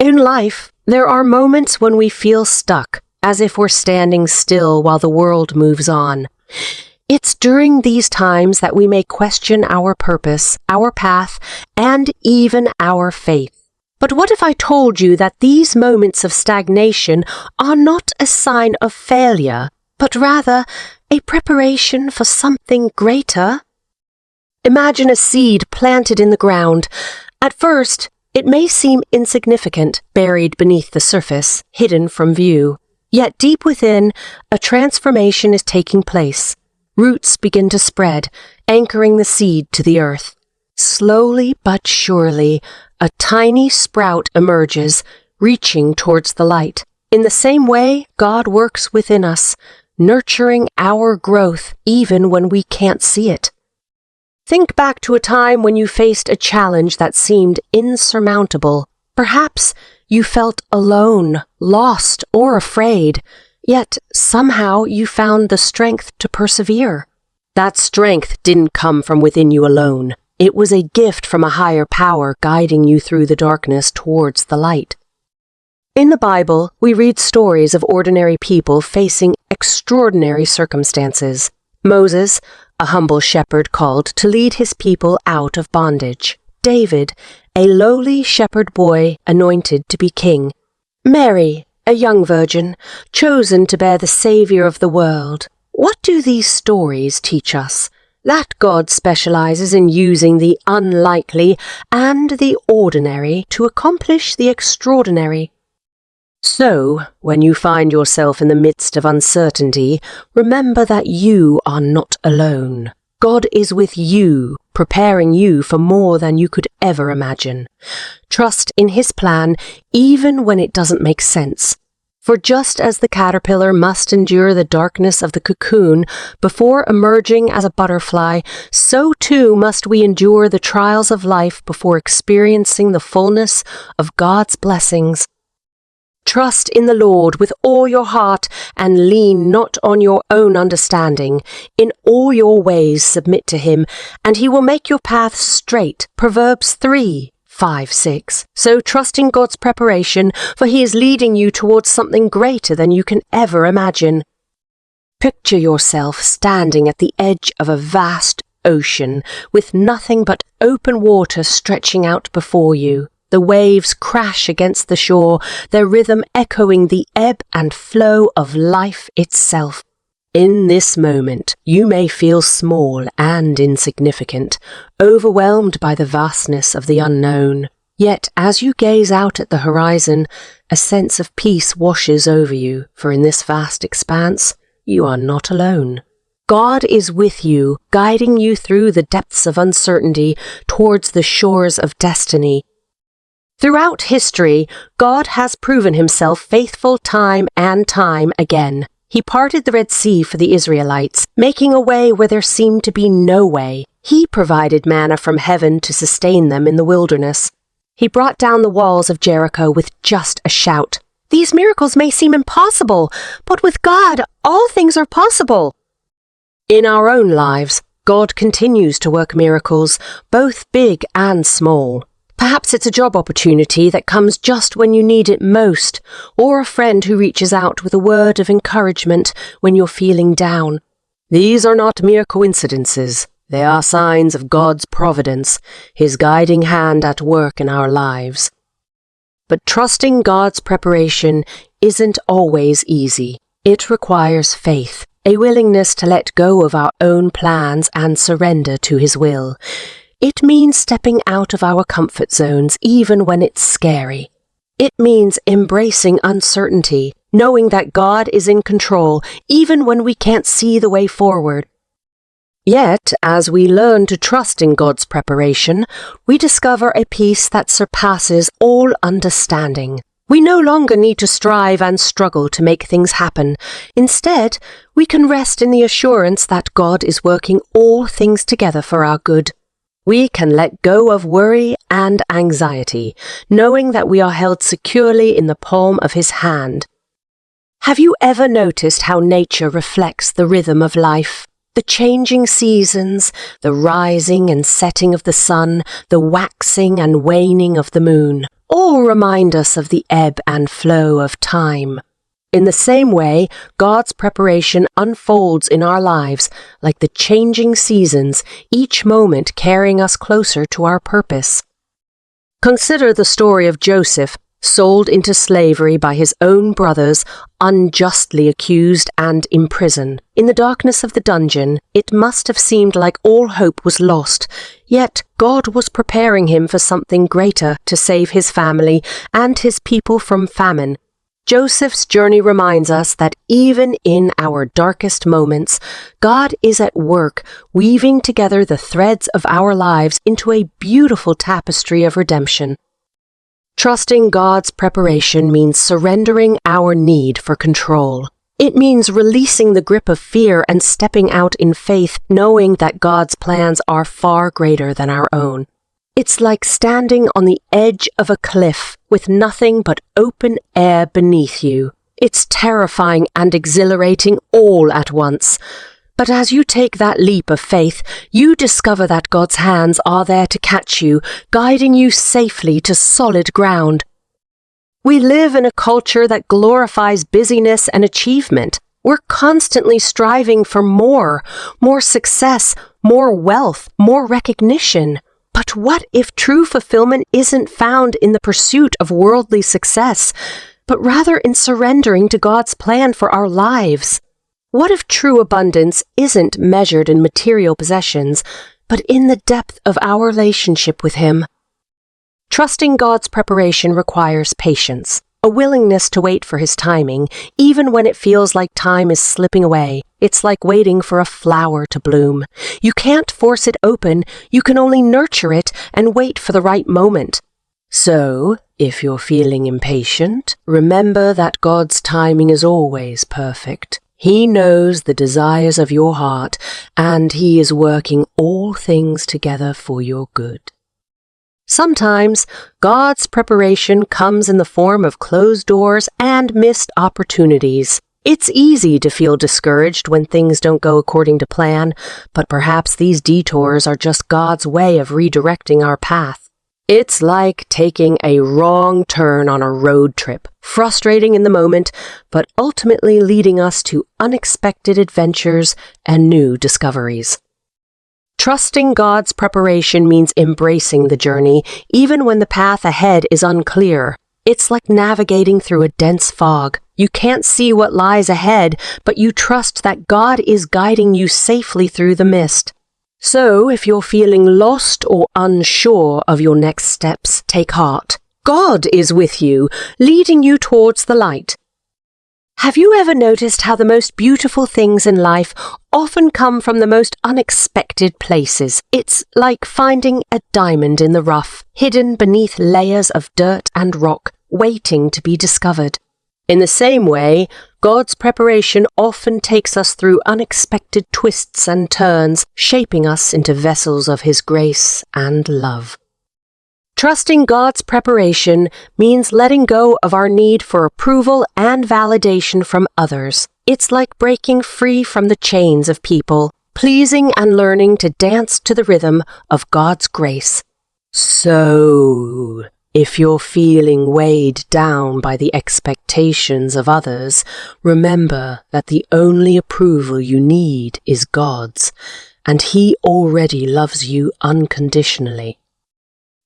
In life, there are moments when we feel stuck, as if we're standing still while the world moves on. It's during these times that we may question our purpose, our path, and even our faith. But what if I told you that these moments of stagnation are not a sign of failure, but rather a preparation for something greater? Imagine a seed planted in the ground. At first, it may seem insignificant, buried beneath the surface, hidden from view. Yet deep within, a transformation is taking place. Roots begin to spread, anchoring the seed to the earth. Slowly but surely, a tiny sprout emerges, reaching towards the light. In the same way, God works within us, nurturing our growth even when we can't see it. Think back to a time when you faced a challenge that seemed insurmountable. Perhaps you felt alone, lost, or afraid, yet somehow you found the strength to persevere. That strength didn't come from within you alone. It was a gift from a higher power guiding you through the darkness towards the light. In the Bible, we read stories of ordinary people facing extraordinary circumstances. Moses, a humble shepherd called to lead his people out of bondage. David, a lowly shepherd boy anointed to be king. Mary, a young virgin, chosen to bear the Savior of the world. What do these stories teach us? That God specializes in using the unlikely and the ordinary to accomplish the extraordinary. So, when you find yourself in the midst of uncertainty, remember that you are not alone. God is with you, preparing you for more than you could ever imagine. Trust in His plan, even when it doesn't make sense. For just as the caterpillar must endure the darkness of the cocoon before emerging as a butterfly, so too must we endure the trials of life before experiencing the fullness of God's blessings. Trust in the Lord with all your heart and lean not on your own understanding. In all your ways submit to Him, and He will make your path straight. Proverbs 3:5-6. So trust in God's preparation, for He is leading you towards something greater than you can ever imagine. Picture yourself standing at the edge of a vast ocean with nothing but open water stretching out before you. The waves crash against the shore, their rhythm echoing the ebb and flow of life itself. In this moment, you may feel small and insignificant, overwhelmed by the vastness of the unknown. Yet, as you gaze out at the horizon, a sense of peace washes over you, for in this vast expanse, you are not alone. God is with you, guiding you through the depths of uncertainty towards the shores of destiny. Throughout history, God has proven Himself faithful time and time again. He parted the Red Sea for the Israelites, making a way where there seemed to be no way. He provided manna from heaven to sustain them in the wilderness. He brought down the walls of Jericho with just a shout. These miracles may seem impossible, but with God, all things are possible. In our own lives, God continues to work miracles, both big and small. Perhaps it's a job opportunity that comes just when you need it most, or a friend who reaches out with a word of encouragement when you're feeling down. These are not mere coincidences. They are signs of God's providence, His guiding hand at work in our lives. But trusting God's preparation isn't always easy. It requires faith, a willingness to let go of our own plans and surrender to His will. It means stepping out of our comfort zones even when it's scary. It means embracing uncertainty, knowing that God is in control even when we can't see the way forward. Yet, as we learn to trust in God's preparation, we discover a peace that surpasses all understanding. We no longer need to strive and struggle to make things happen. Instead, we can rest in the assurance that God is working all things together for our good. We can let go of worry and anxiety, knowing that we are held securely in the palm of His hand. Have you ever noticed how nature reflects the rhythm of life? The changing seasons, the rising and setting of the sun, the waxing and waning of the moon. all remind us of the ebb and flow of time. In the same way, God's preparation unfolds in our lives like the changing seasons, each moment carrying us closer to our purpose. Consider the story of Joseph, sold into slavery by his own brothers, unjustly accused and imprisoned. In the darkness of the dungeon, it must have seemed like all hope was lost, yet God was preparing him for something greater to save his family and his people from famine. Joseph's journey reminds us that even in our darkest moments, God is at work, weaving together the threads of our lives into a beautiful tapestry of redemption. Trusting God's preparation means surrendering our need for control. It means releasing the grip of fear and stepping out in faith, knowing that God's plans are far greater than our own. It's like standing on the edge of a cliff with nothing but open air beneath you. It's terrifying and exhilarating all at once. But as you take that leap of faith, you discover that God's hands are there to catch you, guiding you safely to solid ground. We live in a culture that glorifies busyness and achievement. We're constantly striving for more success, more wealth, more recognition. But what if true fulfillment isn't found in the pursuit of worldly success, but rather in surrendering to God's plan for our lives? What if true abundance isn't measured in material possessions, but in the depth of our relationship with Him? Trusting God's preparation requires patience, a willingness to wait for His timing, even when it feels like time is slipping away. It's like waiting for a flower to bloom. You can't force it open, you can only nurture it and wait for the right moment. So, if you're feeling impatient, remember that God's timing is always perfect. He knows the desires of your heart, and He is working all things together for your good. Sometimes, God's preparation comes in the form of closed doors and missed opportunities. It's easy to feel discouraged when things don't go according to plan, but perhaps these detours are just God's way of redirecting our path. It's like taking a wrong turn on a road trip, frustrating in the moment, but ultimately leading us to unexpected adventures and new discoveries. Trusting God's preparation means embracing the journey, even when the path ahead is unclear. It's like navigating through a dense fog. You can't see what lies ahead, but you trust that God is guiding you safely through the mist. So, if you're feeling lost or unsure of your next steps, take heart. God is with you, leading you towards the light. Have you ever noticed how the most beautiful things in life often come from the most unexpected places? It's like finding a diamond in the rough, hidden beneath layers of dirt and rock, waiting to be discovered. In the same way, God's preparation often takes us through unexpected twists and turns, shaping us into vessels of His grace and love. Trusting God's preparation means letting go of our need for approval and validation from others. It's like breaking free from the chains of people, pleasing and learning to dance to the rhythm of God's grace. So, if you're feeling weighed down by the expectations of others, remember that the only approval you need is God's, and He already loves you unconditionally.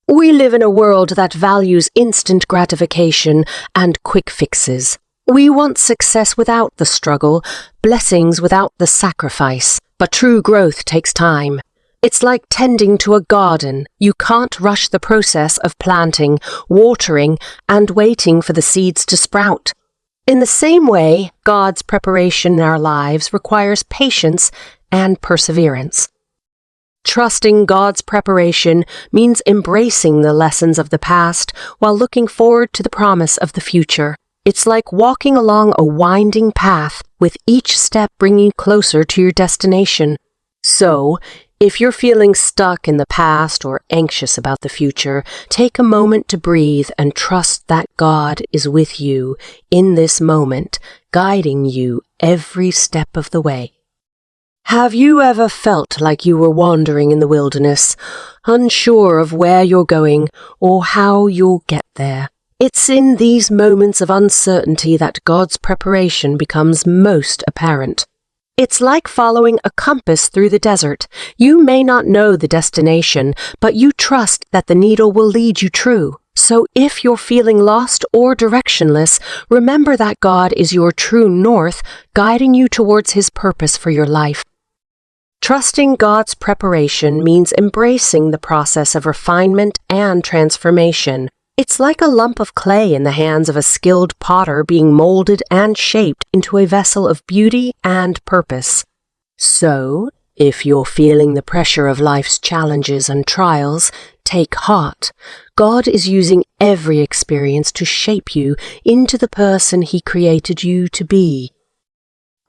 We live in a world that values instant gratification and quick fixes. We want success without the struggle, blessings without the sacrifice, but true growth takes time. It's like tending to a garden. You can't rush the process of planting, watering, and waiting for the seeds to sprout. In the same way, God's preparation in our lives requires patience and perseverance. Trusting God's preparation means embracing the lessons of the past while looking forward to the promise of the future. It's like walking along a winding path, with each step bringing you closer to your destination. So, if you're feeling stuck in the past or anxious about the future, take a moment to breathe and trust that God is with you in this moment, guiding you every step of the way. Have you ever felt like you were wandering in the wilderness, unsure of where you're going or how you'll get there? It's in these moments of uncertainty that God's preparation becomes most apparent. It's like following a compass through the desert. You may not know the destination, but you trust that the needle will lead you true. So if you're feeling lost or directionless, remember that God is your true north, guiding you towards His purpose for your life. Trusting God's preparation means embracing the process of refinement and transformation. It's like a lump of clay in the hands of a skilled potter being molded and shaped into a vessel of beauty and purpose. So, if you're feeling the pressure of life's challenges and trials, take heart. God is using every experience to shape you into the person He created you to be.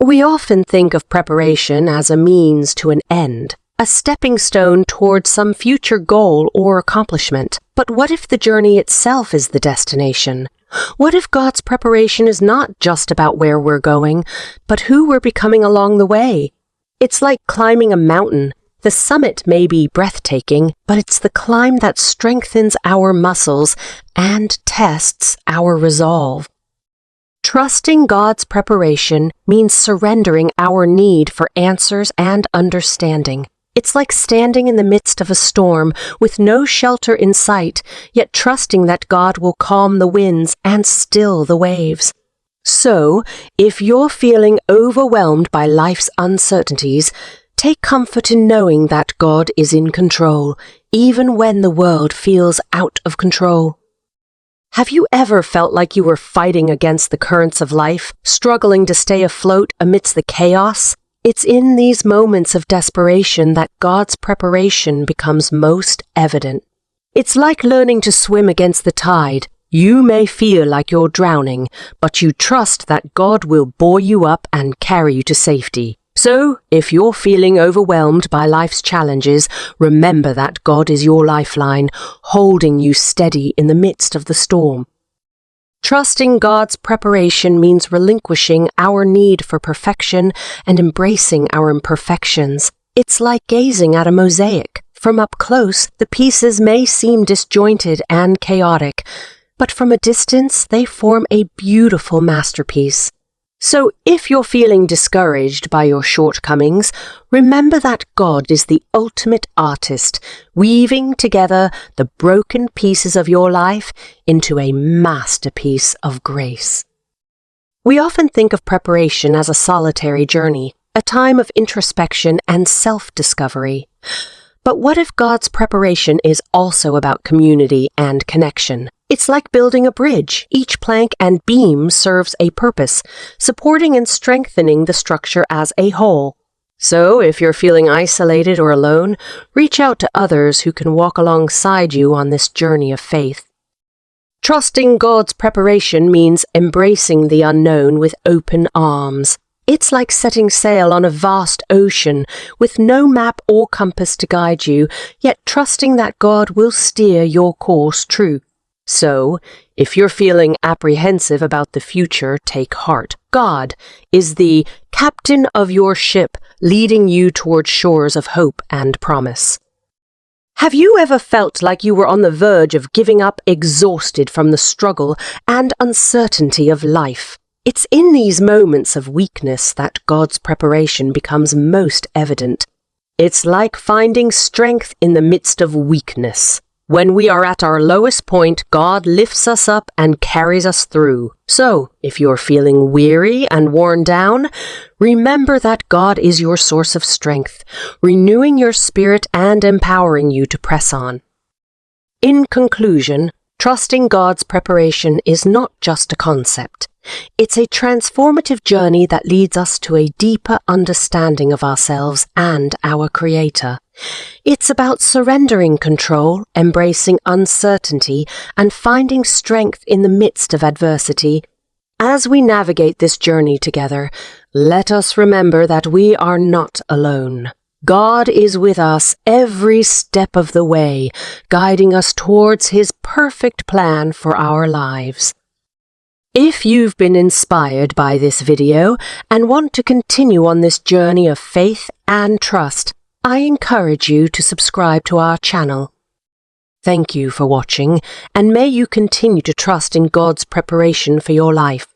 We often think of preparation as a means to an end, a stepping stone towards some future goal or accomplishment. But what if the journey itself is the destination? What if God's preparation is not just about where we're going, but who we're becoming along the way? It's like climbing a mountain. The summit may be breathtaking, but it's the climb that strengthens our muscles and tests our resolve. Trusting God's preparation means surrendering our need for answers and understanding. It's like standing in the midst of a storm with no shelter in sight, yet trusting that God will calm the winds and still the waves. So, if you're feeling overwhelmed by life's uncertainties, take comfort in knowing that God is in control, even when the world feels out of control. Have you ever felt like you were fighting against the currents of life, struggling to stay afloat amidst the chaos? It's in these moments of desperation that God's preparation becomes most evident. It's like learning to swim against the tide. You may feel like you're drowning, but you trust that God will buoy you up and carry you to safety. So, if you're feeling overwhelmed by life's challenges, remember that God is your lifeline, holding you steady in the midst of the storm. Trusting God's preparation means relinquishing our need for perfection and embracing our imperfections. It's like gazing at a mosaic. From up close, the pieces may seem disjointed and chaotic, but from a distance, they form a beautiful masterpiece. So if you're feeling discouraged by your shortcomings, remember that God is the ultimate artist, weaving together the broken pieces of your life into a masterpiece of grace. We often think of preparation as a solitary journey, a time of introspection and self-discovery. But what if God's preparation is also about community and connection? It's like building a bridge. Each plank and beam serves a purpose, supporting and strengthening the structure as a whole. So, if you're feeling isolated or alone, reach out to others who can walk alongside you on this journey of faith. Trusting God's preparation means embracing the unknown with open arms. It's like setting sail on a vast ocean with no map or compass to guide you, yet trusting that God will steer your course true. So, if you're feeling apprehensive about the future, take heart. God is the captain of your ship, leading you toward shores of hope and promise. Have you ever felt like you were on the verge of giving up, exhausted from the struggle and uncertainty of life? It's in these moments of weakness that God's preparation becomes most evident. It's like finding strength in the midst of weakness. When we are at our lowest point, God lifts us up and carries us through. So, if you're feeling weary and worn down, remember that God is your source of strength, renewing your spirit and empowering you to press on. In conclusion, trusting God's preparation is not just a concept. It's a transformative journey that leads us to a deeper understanding of ourselves and our Creator. It's about surrendering control, embracing uncertainty, and finding strength in the midst of adversity. As we navigate this journey together, let us remember that we are not alone. God is with us every step of the way, guiding us towards His perfect plan for our lives. If you've been inspired by this video and want to continue on this journey of faith and trust, I encourage you to subscribe to our channel. Thank you for watching, and may you continue to trust in God's preparation for your life.